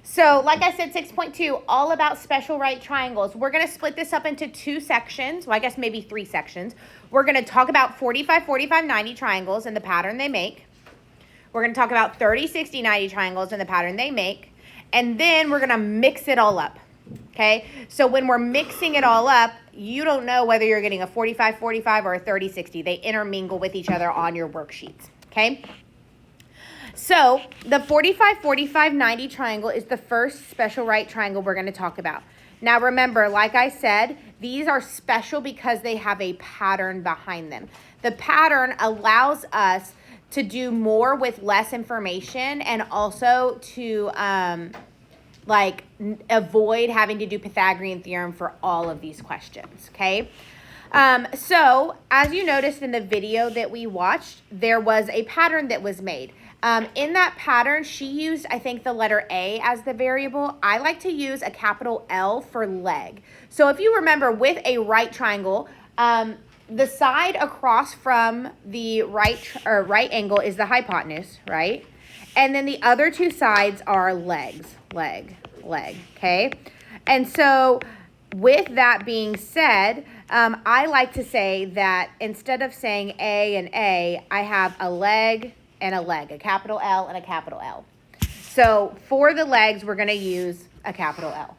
So like I said, 6.2, all about special right triangles. We're going to split this up into 2 sections. Well, I guess maybe 3 sections. We're going to talk about 45, 45, 90 triangles and the pattern they make. We're going to talk about 30, 60, 90 triangles and the pattern they make. And then we're going to mix it all up. Okay? So when we're mixing it all up, you don't know whether you're getting a 45, 45 or a 30, 60. They intermingle with each other on your worksheets. Okay? So the 45, 45, 90 triangle is the first special right triangle we're going to talk about. Now remember, like I said, these are special because they have a pattern behind them. The pattern allows us to do more with less information and also to avoid having to do Pythagorean theorem for all of these questions, okay? So as you noticed in the video that we watched, there was a pattern that was made. In that pattern, she used, I think, the letter A as the variable. I like to use a capital L for leg. So if you remember, with a right triangle, the side across from the right angle is the hypotenuse, right? And then the other 2 sides are legs, leg, okay? And so with that being said, I like to say that instead of saying A and A, I have a leg and a leg, a capital L and a capital L. So for the legs, we're going to use a capital L.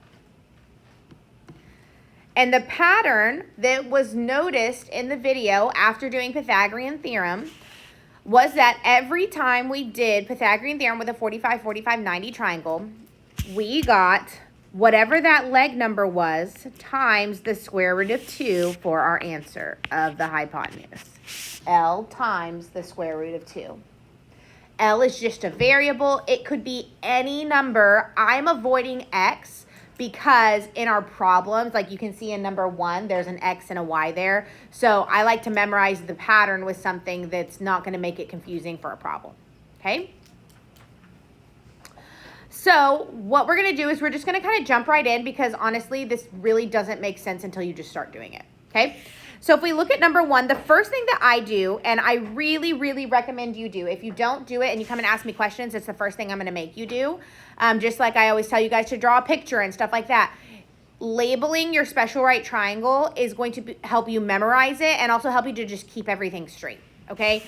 And the pattern that was noticed in the video after doing Pythagorean theorem was that every time we did Pythagorean theorem with a 45, 45, 90 triangle, we got whatever that leg number was times the square root of 2 for our answer of the hypotenuse. L times the square root of 2. L is just a variable. It could be any number. I'm avoiding X because in our problems, like you can see in number 1, there's an X and a Y there. So I like to memorize the pattern with something that's not going to make it confusing for a problem. Okay? So what we're going to do is we're just going to kind of jump right in because honestly, this really doesn't make sense until you just start doing it. Okay? So if we look at number 1, the first thing that I do, and I really, really recommend you do, if you don't do it and you come and ask me questions, it's the first thing I'm going to make you do. Just like I always tell you guys to draw a picture and stuff like that. Labeling your special right triangle is going to help you memorize it and also help you to just keep everything straight. Okay?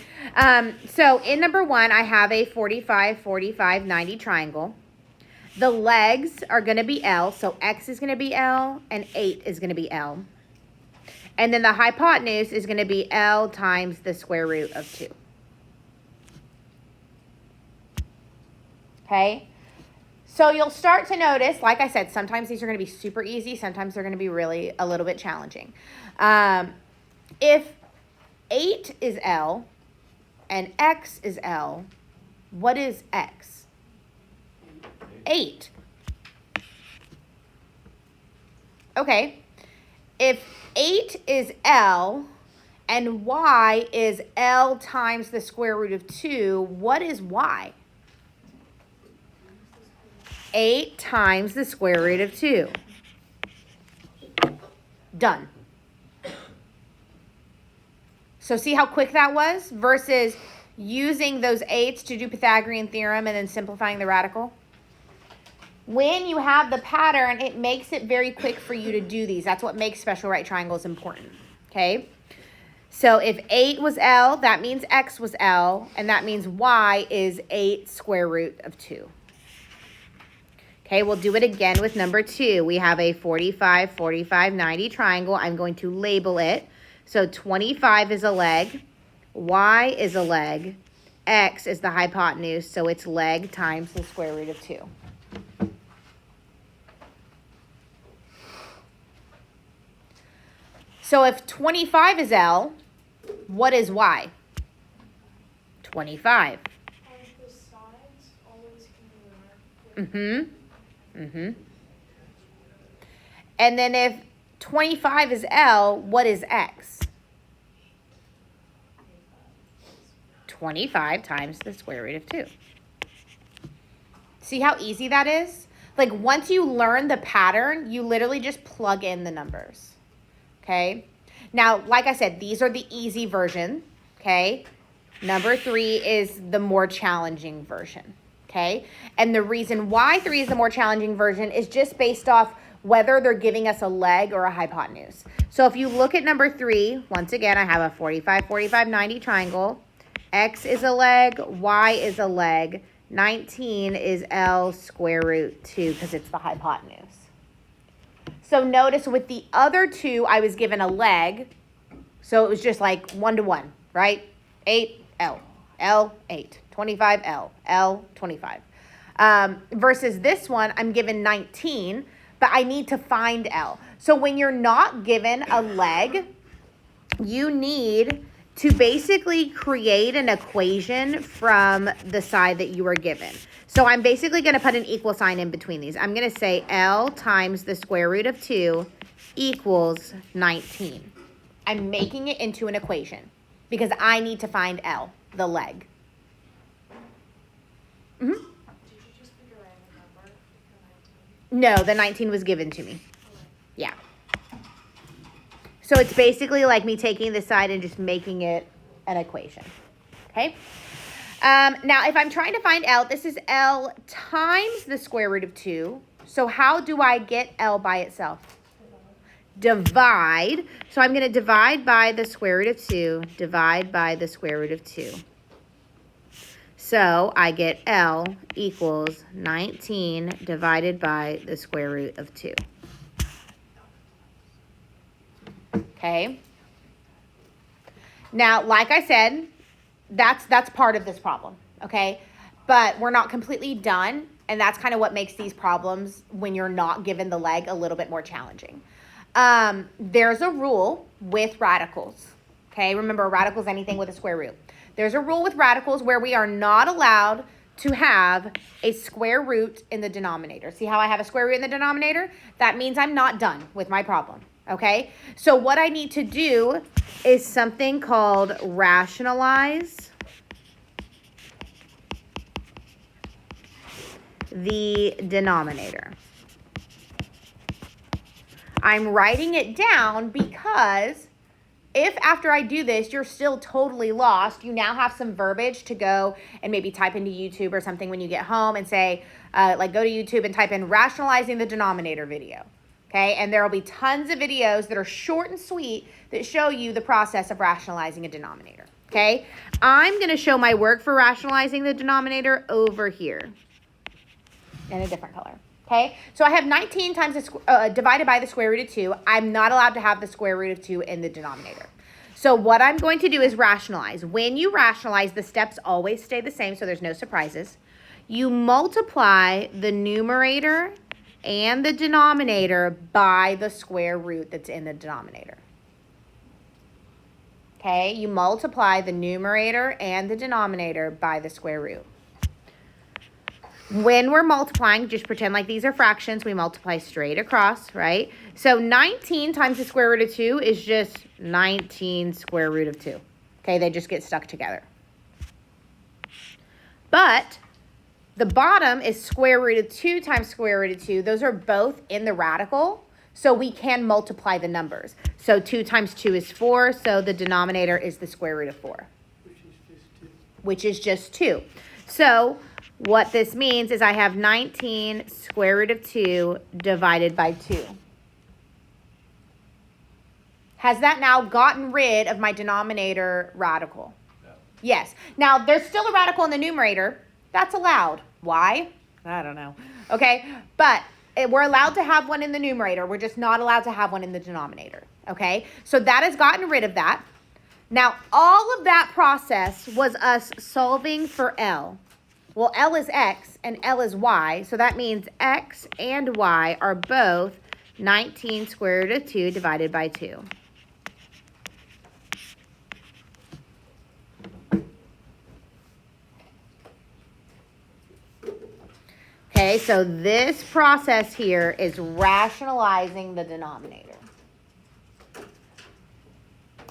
So in number 1, I have a 45, 45, 90 triangle. The legs are going to be L, so X is going to be L and 8 is going to be L. And then the hypotenuse is going to be L times the square root of 2. Okay? So you'll start to notice, like I said, sometimes these are going to be super easy. Sometimes they're going to be really a little bit challenging. If 8 is L and X is L, what is X? 8. Okay. If 8 is L and Y is L times the square root of 2, what is Y? 8 times the square root of 2. Done. So see how quick that was versus using those 8s to do Pythagorean theorem and then simplifying the radical? When you have the pattern, it makes it very quick for you to do these. That's what makes special right triangles important, okay? So if 8 was L, that means X was L, and that means Y is 8 square root of 2. Okay, we'll do it again with number 2. We have a 45, 45, 90 triangle. I'm going to label it. So 25 is a leg, Y is a leg, X is the hypotenuse, so it's leg times the square root of 2. So if 25 is L, what is Y? 25. The sides always can be Mm-hmm. And then if 25 is L, what is X? 25 times the square root of 2. See how easy that is? Like once you learn the pattern, you literally just plug in the numbers. Okay? Now, like I said, these are the easy version. Okay? Number 3 is the more challenging version. Okay? okay? And the reason why 3 is the more challenging version is just based off whether they're giving us a leg or a hypotenuse. So if you look at number 3, once again, I have a 45, 45, 90 triangle. X is a leg, Y is a leg. 19 is L square root 2 because it's the hypotenuse. So notice with the other 2, I was given a leg. So it was just like 1 to 1, right? 8, L, L, 8, 25, L, L, 25. Versus this one, I'm given 19, but I need to find L. So when you're not given a leg, you need to basically create an equation from the side that you were given. So I'm basically going to put an equal sign in between these. I'm going to say L times the square root of 2 equals 19. I'm making it into an equation because I need to find L, the leg. Mm-hmm. Did you just pick a random number? The 19? No, the 19 was given to me. Yeah. So it's basically like me taking this side and just making it an equation. Okay. Now, if I'm trying to find L, this is L times the square root of 2. So how do I get L by itself? Divide. So I'm going to divide by the square root of 2, divide by the square root of 2. So I get L equals 19 divided by the square root of 2. Okay. Now, like I said, that's part of this problem, okay? But we're not completely done, and that's kind of what makes these problems, when you're not given the leg, a little bit more challenging. There's a rule with radicals, okay? Remember, a radical is anything with a square root. There's a rule with radicals where we are not allowed to have a square root in the denominator. See how I have a square root in the denominator? That means I'm not done with my problem, okay? So what I need to do is something called rationalize the denominator. I'm writing it down because if after I do this, you're still totally lost, you now have some verbiage to go and maybe type into YouTube or something when you get home and say, like go to YouTube and type in rationalizing the denominator video. Okay, and there will be tons of videos that are short and sweet that show you the process of rationalizing a denominator. Okay, I'm going to show my work for rationalizing the denominator over here in a different color. Okay, so I have 19 times divided by the square root of 2. I'm not allowed to have the square root of 2 in the denominator. So what I'm going to do is rationalize. When you rationalize, the steps always stay the same, so there's no surprises. You multiply the numerator and the denominator by the square root that's in the denominator. Okay, you multiply the numerator and the denominator by the square root. When we're multiplying, just pretend like these are fractions. We multiply straight across, right? So 19 times the square root of 2 is just 19 square root of 2. Okay, they just get stuck together. But the bottom is square root of 2 times square root of 2. Those are both in the radical, so we can multiply the numbers. So 2 times 2 is 4, so the denominator is the square root of 4. Which is just 2. So what this means is I have 19 square root of 2 divided by 2. Has that now gotten rid of my denominator radical? No. Yes. Now, there's still a radical in the numerator. That's allowed. Why? I don't know. Okay, but we're allowed to have one in the numerator. We're just not allowed to have one in the denominator. Okay, so that has gotten rid of that. Now, all of that process was us solving for L. Well, L is X and L is Y, so that means X and Y are both 19 square root of 2 divided by 2. Okay, so this process here is rationalizing the denominator.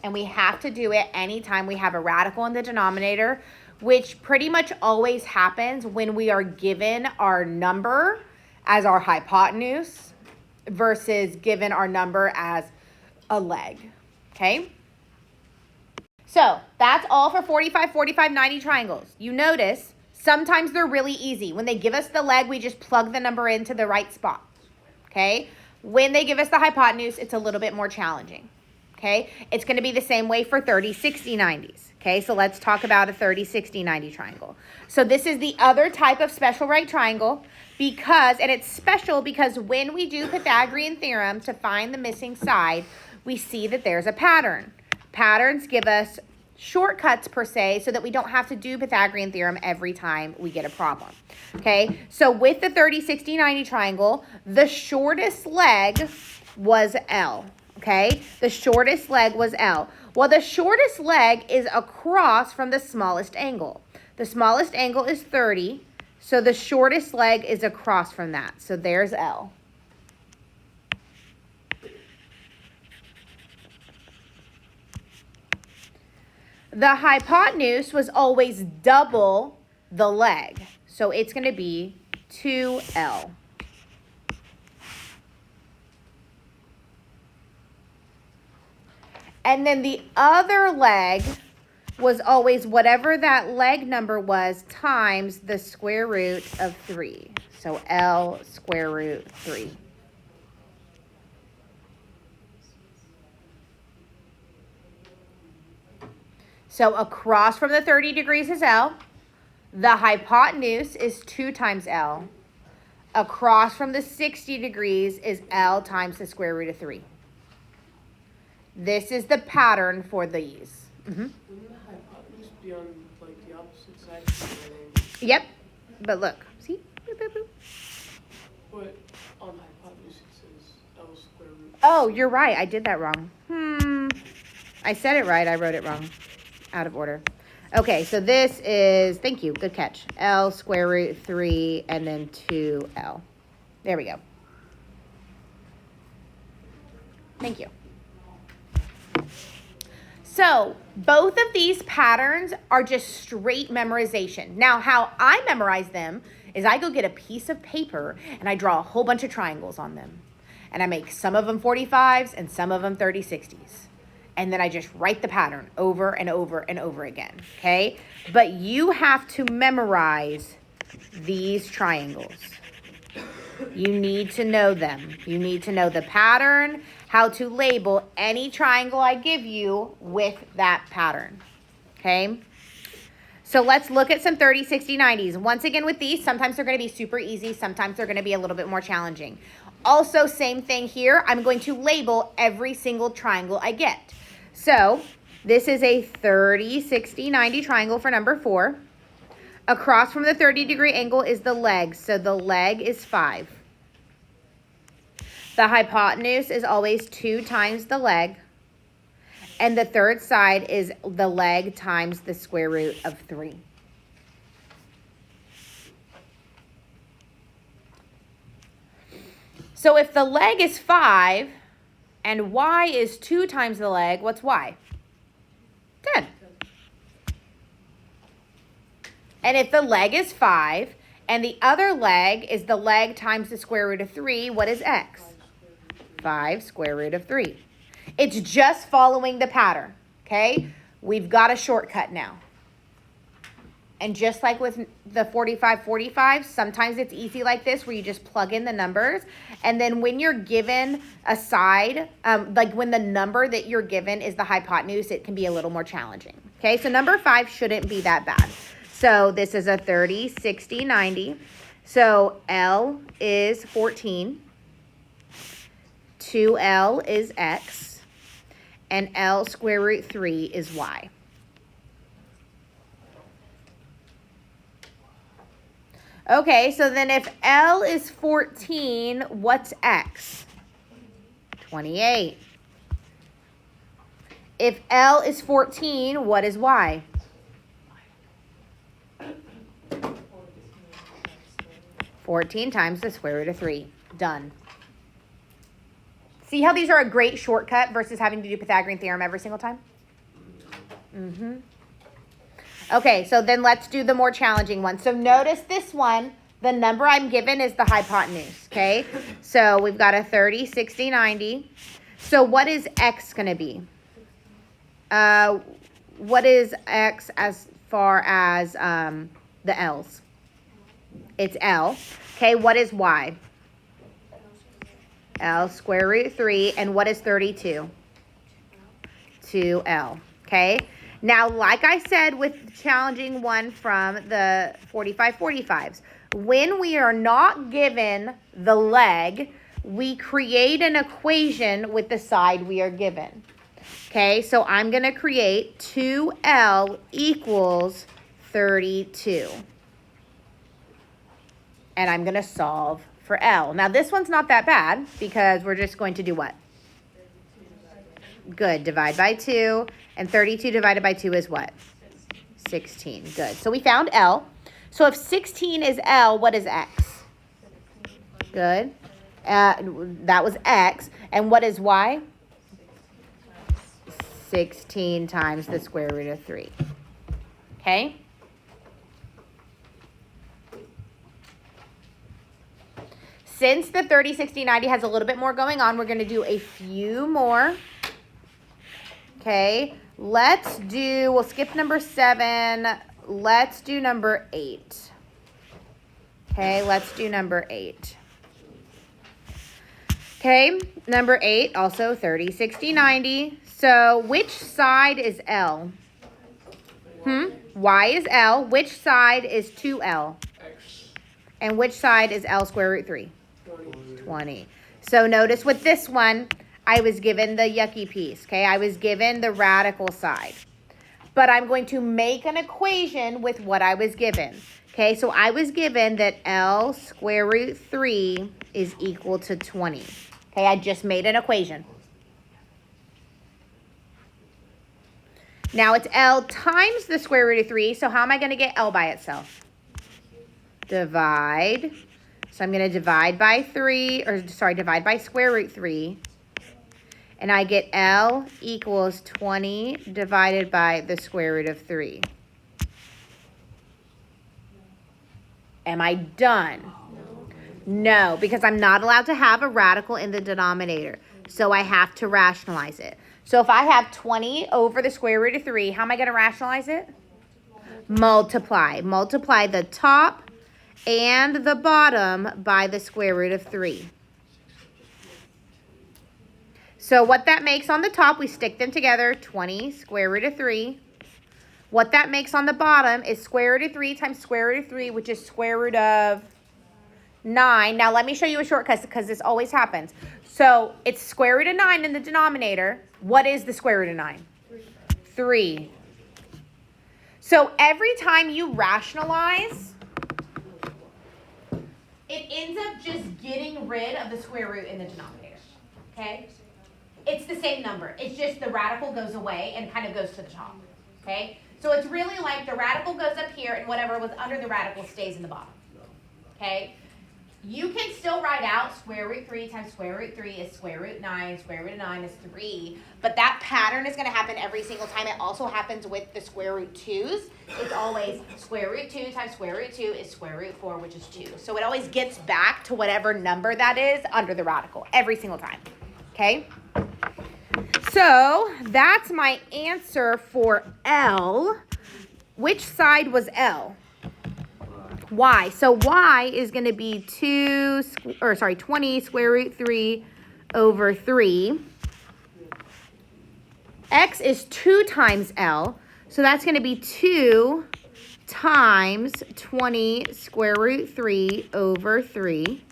And we have to do it anytime we have a radical in the denominator, which pretty much always happens when we are given our number as our hypotenuse versus given our number as a leg, okay? So that's all for 45, 45, 90 triangles. You notice Sometimes they're really easy. When they give us the leg, we just plug the number into the right spot, okay? When they give us the hypotenuse, it's a little bit more challenging, okay? It's going to be the same way for 30, 60, 90s, okay? So let's talk about a 30, 60, 90 triangle. So this is the other type of special right triangle because, and it's special because when we do Pythagorean theorem to find the missing side, we see that there's a pattern. Patterns give us shortcuts per se so that we don't have to do Pythagorean theorem every time we get a problem. Okay, so with the 30, 60, 90 triangle, the shortest leg was L. Okay, the shortest leg was L. Well, the shortest leg is across from the smallest angle. The smallest angle is 30, so the shortest leg is across from that. So there's L. The hypotenuse was always double the leg. So it's going to be 2L. And then the other leg was always whatever that leg number was times the square root of 3. So L square root 3. So across from the 30 degrees is L. The hypotenuse is 2 times L. Across from the 60 degrees is L times the square root of 3. This is the pattern for these. Wouldn't the hypotenuse be on like the opposite side of the angle? Yep, but look, see? Boop, boop, boop. But on the hypotenuse it says L square root. Oh, you're right. I did that wrong. I said it right. I wrote it wrong. Out of order. Okay, so this is, thank you, good catch. L square root 3 and then 2L. There we go. Thank you. So both of these patterns are just straight memorization. Now, how I memorize them is I go get a piece of paper and I draw a whole bunch of triangles on them. And I make some of them 45s and some of them 30, 60s. And then I just write the pattern over and over and over again, okay? But you have to memorize these triangles. You need to know them. You need to know the pattern, how to label any triangle I give you with that pattern, okay? So let's look at some 30, 60, 90s. Once again with these, sometimes they're going to be super easy. Sometimes they're going to be a little bit more challenging. Also, same thing here. I'm going to label every single triangle I get. So this is a 30, 60, 90 triangle for number 4. Across from the 30-degree angle is the leg. So the leg is 5. The hypotenuse is always 2 times the leg. And the third side is the leg times the square root of 3. So if the leg is 5 and y is 2 times the leg, what's y? 10. And if the leg is 5 and the other leg is the leg times the square root of 3, what is x? 5 square root of 3. It's just following the pattern, okay? We've got a shortcut now. And just like with the 45, sometimes it's easy like this where you just plug in the numbers. And then when you're given a side, like when the number that you're given is the hypotenuse, it can be a little more challenging. Okay, so number 5 shouldn't be that bad. So this is a 30, 60, 90. So L is 14. 2L is x. And L square root 3 is y. Okay, so then if L is 14, what's x? 28. If L is 14, what is y? 14 times the square root of 3. Done. See how these are a great shortcut versus having to do Pythagorean theorem every single time? Okay, so then let's do the more challenging one. So notice this one, the number I'm given is the hypotenuse, okay? So we've got a 30, 60, 90. So what is x going to be? What is x as far as the L's. It's L. Okay, what is Y? L square root 3. And what is 32? 2L. Okay. Now, like I said with the challenging one from the 45/45s, when we are not given the leg, we create an equation with the side we are given. Okay, so I'm going to create 2L equals 32. And I'm going to solve for L. Now, this one's not that bad because we're just going to do what? Good. Divide by 2. And 32 divided by 2 is what? 16. Good. So we found L. So if 16 is L, what is X? Good. That was X. And what is Y? 16 times the square root of 3. Okay? Since the 30, 60, 90 has a little bit more going on, we're going to do a few more. Okay? We'll skip number 7. Let's do number 8. Okay, let's do number 8. Okay, number 8, also 30, 60, 90. So which side is L? Y is L. Which side is 2L? X. And which side is L square root 3? 20. So notice with this one, I was given the yucky piece, okay? I was given the radical side. But I'm going to make an equation with what I was given. Okay, so I was given that L square root 3 is equal to 20. Okay, I just made an equation. Now it's L times the square root of 3. So how am I going to get L by itself? Divide. So I'm going to divide by divide by square root 3. And I get L equals 20 divided by the square root of 3. Am I done? No, because I'm not allowed to have a radical in the denominator. So I have to rationalize it. So if I have 20 over the square root of 3, how am I going to rationalize it? Multiply. Multiply the top and the bottom by the square root of 3. So what that makes on the top, we stick them together, 20 square root of 3. What that makes on the bottom is square root of 3 times square root of 3, which is square root of 9. Now let me show you a shortcut because this always happens. So it's square root of 9 in the denominator. What is the square root of 9? 3. So every time you rationalize, it ends up just getting rid of the square root in the denominator. Okay? It's the same number. It's just the radical goes away and kind of goes to the top. Okay? So it's really like the radical goes up here and whatever was under the radical stays in the bottom. Okay? You can still write out square root 3 times square root 3 is square root 9. Square root of 9 is 3. But that pattern is going to happen every single time. It also happens with the square root 2's. It's always square root 2 times square root 2 is square root 4, which is 2. So it always gets back to whatever number that is under the radical every single time. Okay? So that's my answer for L. Which side was L? Y. So Y is going to be 20 square root 3 over 3. X is 2 times L. So that's going to be 2 times 20 square root 3 over 3.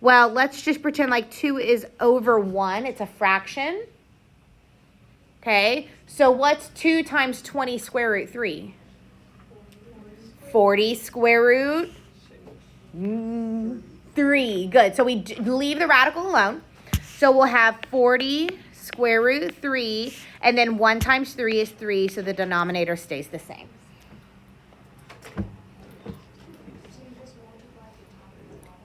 Well, let's just pretend like 2 is over 1. It's a fraction. Okay, so what's 2 times 20 square root 3? 40 square root 3. Good, so we leave the radical alone. So we'll have 40 square root 3, and then 1 times 3 is 3, so the denominator stays the same.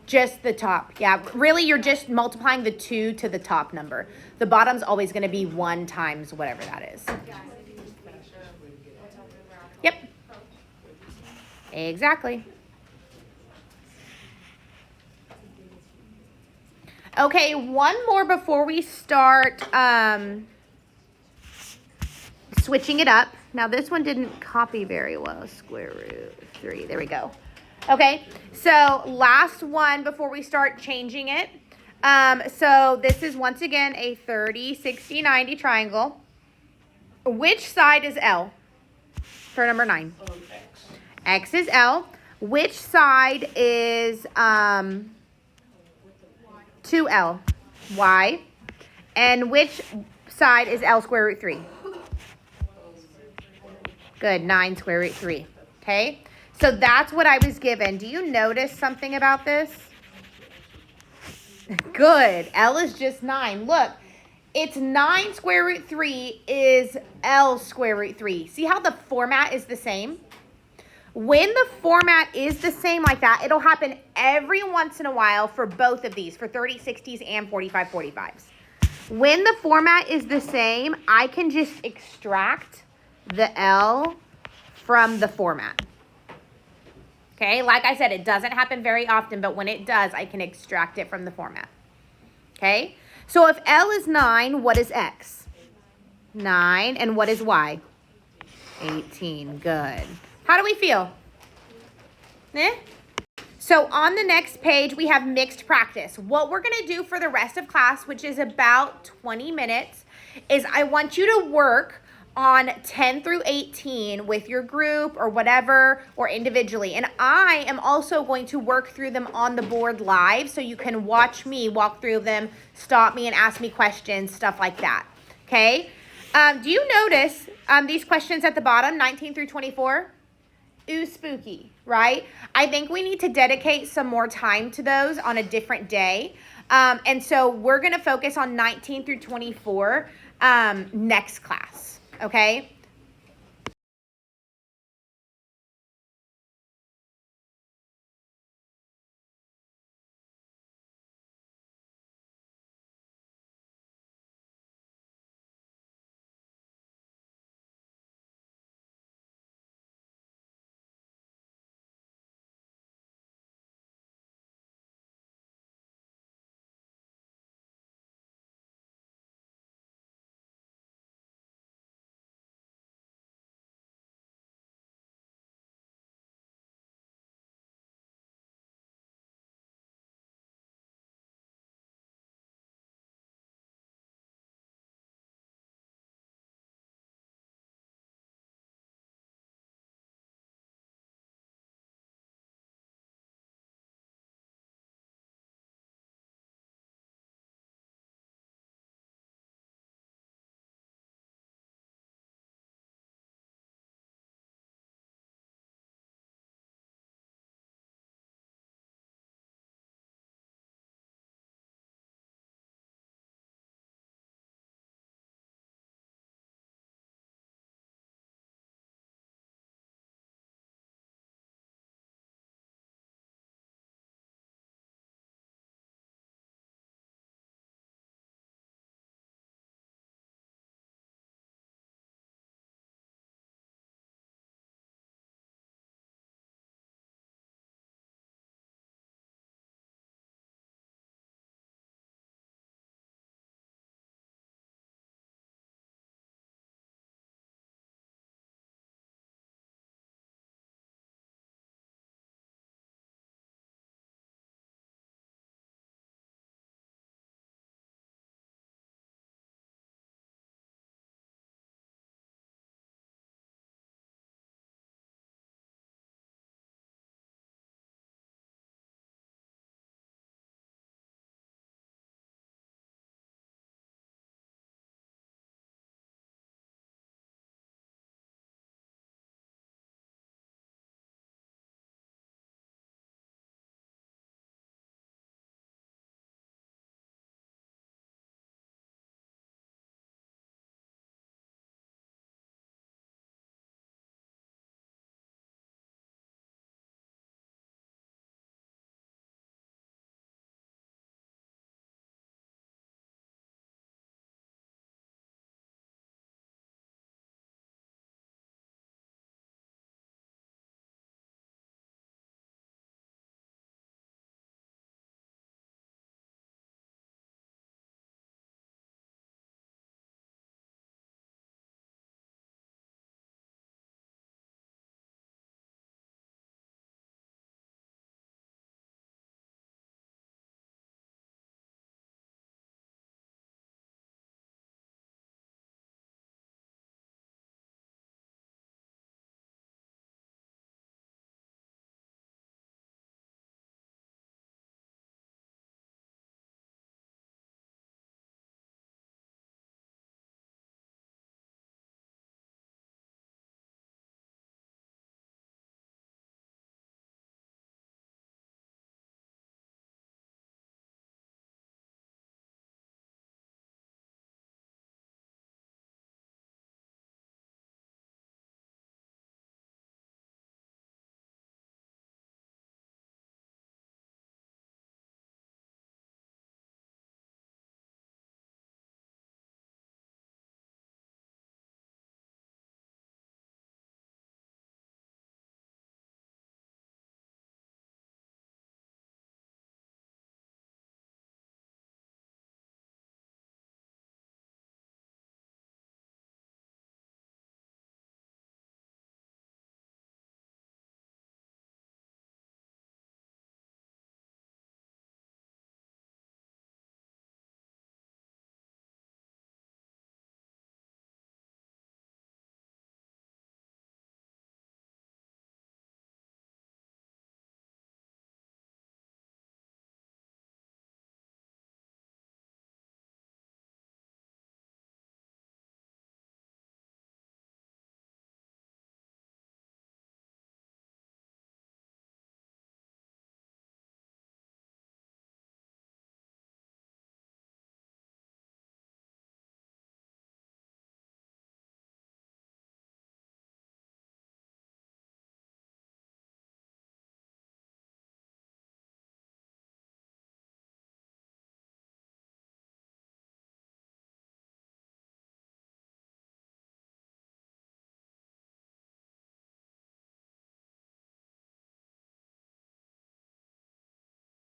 Just the top. Yeah, really you're just multiplying the 2 to the top number. The bottom's always going to be 1 times whatever that is. Yep. Exactly. Okay, one more before we start switching it up. Now this one didn't copy very well. Square root 3. There we go. Okay, so last one before we start changing it. So this is once again a 30, 60, 90 triangle. Which side is L for number 9? X. X is L. Which side is 2L? Y. And which side is L square root 3? Good, 9 square root 3. Okay, so that's what I was given. Do you notice something about this? Good, L is just 9. Look, it's 9 square root 3 is L square root 3. See how the format is the same? When the format is the same like that, it'll happen every once in a while for both of these, for 30, 60s and 45, 45s. When the format is the same, I can just extract the L from the format. Okay, like I said, it doesn't happen very often, but when it does, I can extract it from the format. Okay, so if L is 9, what is X? 9, and what is Y? 18, good. How do we feel? Eh? So on the next page, we have mixed practice. What we're going to do for the rest of class, which is about 20 minutes, is I want you to work on 10 through 18 with your group or whatever, or individually. And I am also going to work through them on the board live, so you can watch me walk through them, stop me and ask me questions, stuff like that. Okay? Do you notice these questions at the bottom, 19 through 24? Ooh, spooky, right? I think we need to dedicate some more time to those on a different day. And so we're going to focus on 19 through 24 next class, okay?